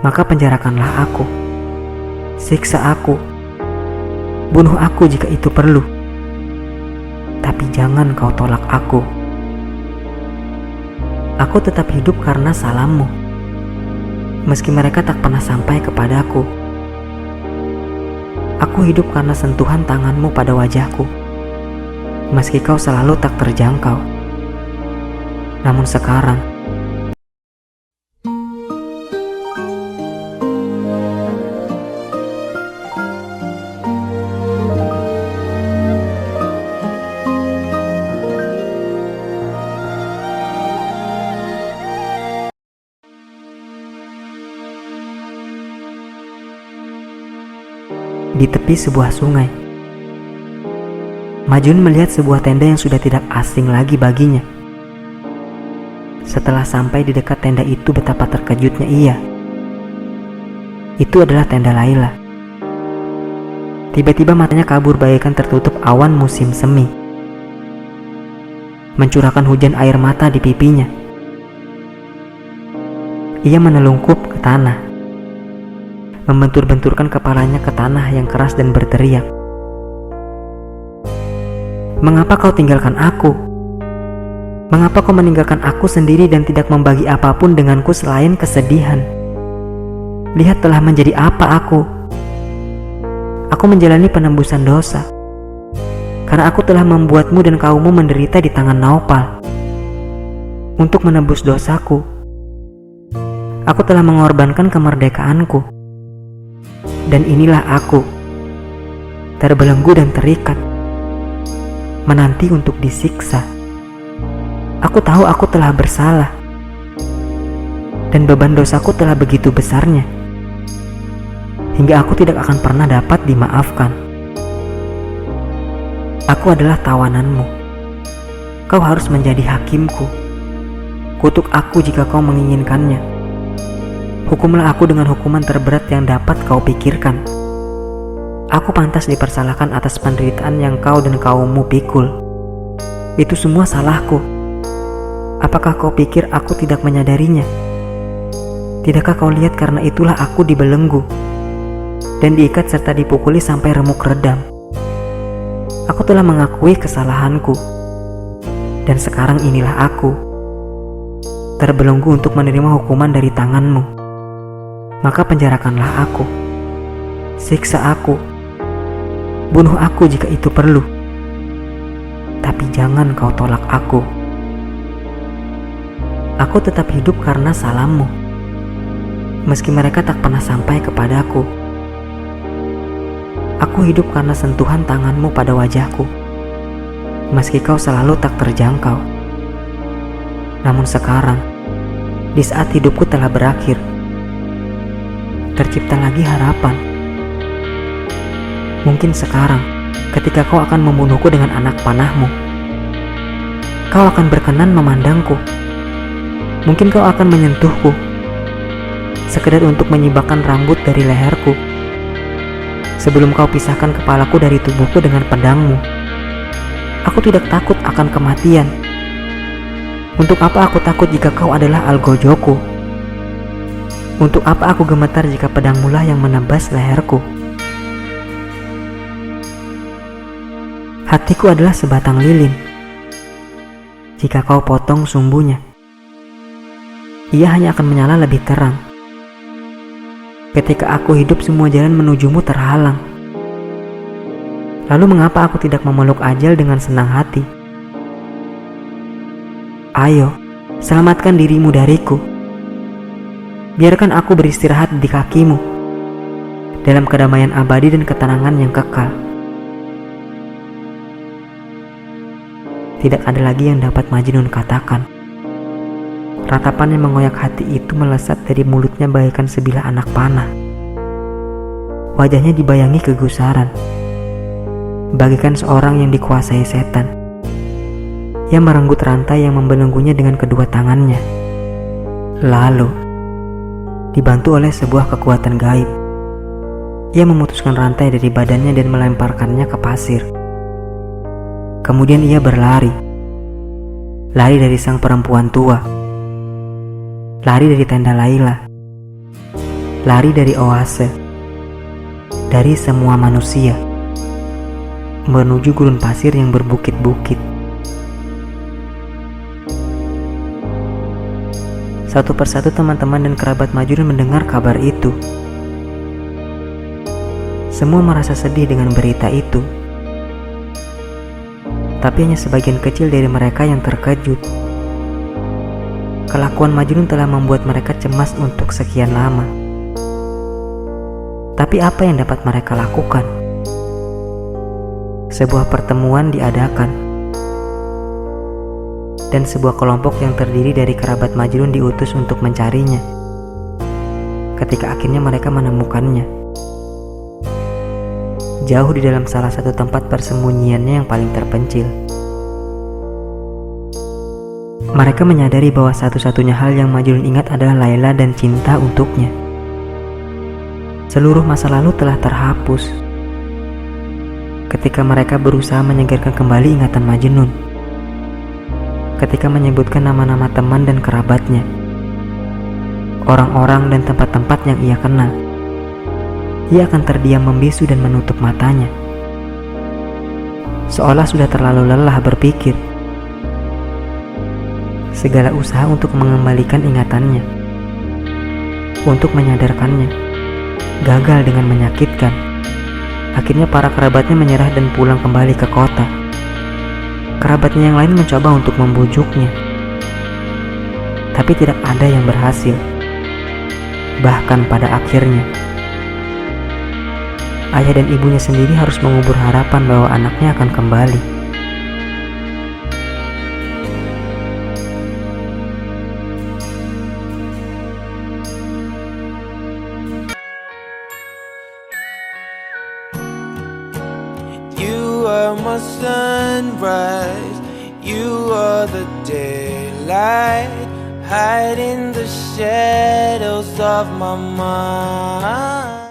maka penjarakanlah aku, siksa aku, bunuh aku jika itu perlu. Tapi jangan kau tolak aku. Aku tetap hidup karena salammu, meski mereka tak pernah sampai kepadaku. Aku hidup karena sentuhan tanganmu pada wajahku, meski kau selalu tak terjangkau. Namun sekarang, di tepi sebuah sungai, Majun melihat sebuah tenda yang sudah tidak asing lagi baginya. Setelah sampai di dekat tenda itu, betapa terkejutnya ia. Itu adalah tenda Laila. Tiba-tiba matanya kabur bagaikan tertutup awan musim semi, mencurahkan hujan air mata di pipinya. Ia menelungkup ke tanah, membentur-benturkan kepalanya ke tanah yang keras dan berteriak, "Mengapa kau tinggalkan aku? Mengapa kau meninggalkan aku sendiri dan tidak membagi apapun denganku selain kesedihan? Lihat telah menjadi apa aku. Aku menjalani penembusan dosa, karena aku telah membuatmu dan kaummu menderita di tangan Naupal. Untuk menebus dosaku, aku telah mengorbankan kemerdekaanku. Dan inilah aku, terbelenggu dan terikat, menanti untuk disiksa. Aku tahu aku telah bersalah, dan beban dosaku telah begitu besarnya, hingga aku tidak akan pernah dapat dimaafkan. Aku adalah tawananmu. Kau harus menjadi hakimku. Kutuk aku jika kau menginginkannya. Hukumlah aku dengan hukuman terberat yang dapat kau pikirkan. Aku pantas dipersalahkan atas penderitaan yang kau dan kaummu pikul. Itu semua salahku. Apakah kau pikir aku tidak menyadarinya? Tidakkah kau lihat karena itulah aku dibelenggu dan diikat serta dipukuli sampai remuk redam? Aku telah mengakui kesalahanku, dan sekarang inilah aku, terbelenggu untuk menerima hukuman dari tanganmu. Maka penjarakanlah aku, siksa aku, bunuh aku jika itu perlu. Tapi jangan kau tolak aku. Aku tetap hidup karena salammu, meski mereka tak pernah sampai kepadaku. Aku hidup karena sentuhan tanganmu pada wajahku, meski kau selalu tak terjangkau. Namun sekarang, di saat hidupku telah berakhir, tercipta lagi harapan. Mungkin sekarang, ketika kau akan membunuhku dengan anak panahmu, kau akan berkenan memandangku. Mungkin kau akan menyentuhku, sekedar untuk menyibakkan rambut dari leherku, sebelum kau pisahkan kepalaku dari tubuhku dengan pedangmu. Aku tidak takut akan kematian. Untuk apa aku takut jika kau adalah algojoku? Untuk apa aku gemetar jika pedangmu lah yang menebas leherku? Hatiku adalah sebatang lilin. Jika kau potong sumbunya, ia hanya akan menyala lebih terang. Ketika aku hidup, semua jalan menujumu terhalang. Lalu mengapa aku tidak memeluk ajal dengan senang hati? Ayo, selamatkan dirimu dariku. Biarkan aku beristirahat di kakimu, dalam kedamaian abadi dan ketenangan yang kekal. Tidak ada lagi yang dapat Majnun katakan. Ratapan yang mengoyak hati itu melesat dari mulutnya bagaikan sebilah anak panah. Wajahnya dibayangi kegusaran, bagaikan seorang yang dikuasai setan. Ia merenggut rantai yang membelenggunya dengan kedua tangannya. Lalu, dibantu oleh sebuah kekuatan gaib, ia memutuskan rantai dari badannya dan melemparkannya ke pasir. Kemudian ia berlari, lari dari sang perempuan tua, lari dari tenda Laila, lari dari oase, dari semua manusia, menuju gurun pasir yang berbukit-bukit. Satu persatu teman-teman dan kerabat Majnun mendengar kabar itu. Semua merasa sedih dengan berita itu. Tapi hanya sebagian kecil dari mereka yang terkejut. Kelakuan Majnun telah membuat mereka cemas untuk sekian lama. Tapi apa yang dapat mereka lakukan? Sebuah pertemuan diadakan. Dan sebuah kelompok yang terdiri dari kerabat Majnun diutus untuk mencarinya. Ketika akhirnya mereka menemukannya, jauh di dalam salah satu tempat persembunyiannya yang paling terpencil. Mereka menyadari bahwa satu-satunya hal yang Majnun ingat adalah Layla dan cinta untuknya. Seluruh masa lalu telah terhapus ketika mereka berusaha menyegarkan kembali ingatan Majnun. Ketika menyebutkan nama-nama teman dan kerabatnya, orang-orang dan tempat-tempat yang ia kenal, ia akan terdiam membisu dan menutup matanya, seolah sudah terlalu lelah berpikir. Segala usaha untuk mengembalikan ingatannya, untuk menyadarkannya, gagal dengan menyakitkan. Akhirnya para kerabatnya menyerah dan pulang kembali ke kota. Kerabatnya yang lain mencoba untuk membujuknya, tapi tidak ada yang berhasil. Bahkan pada akhirnya, ayah dan ibunya sendiri harus mengubur harapan bahwa anaknya akan kembali. You are my sunrise, you are the daylight, hide in the shadows of my mind.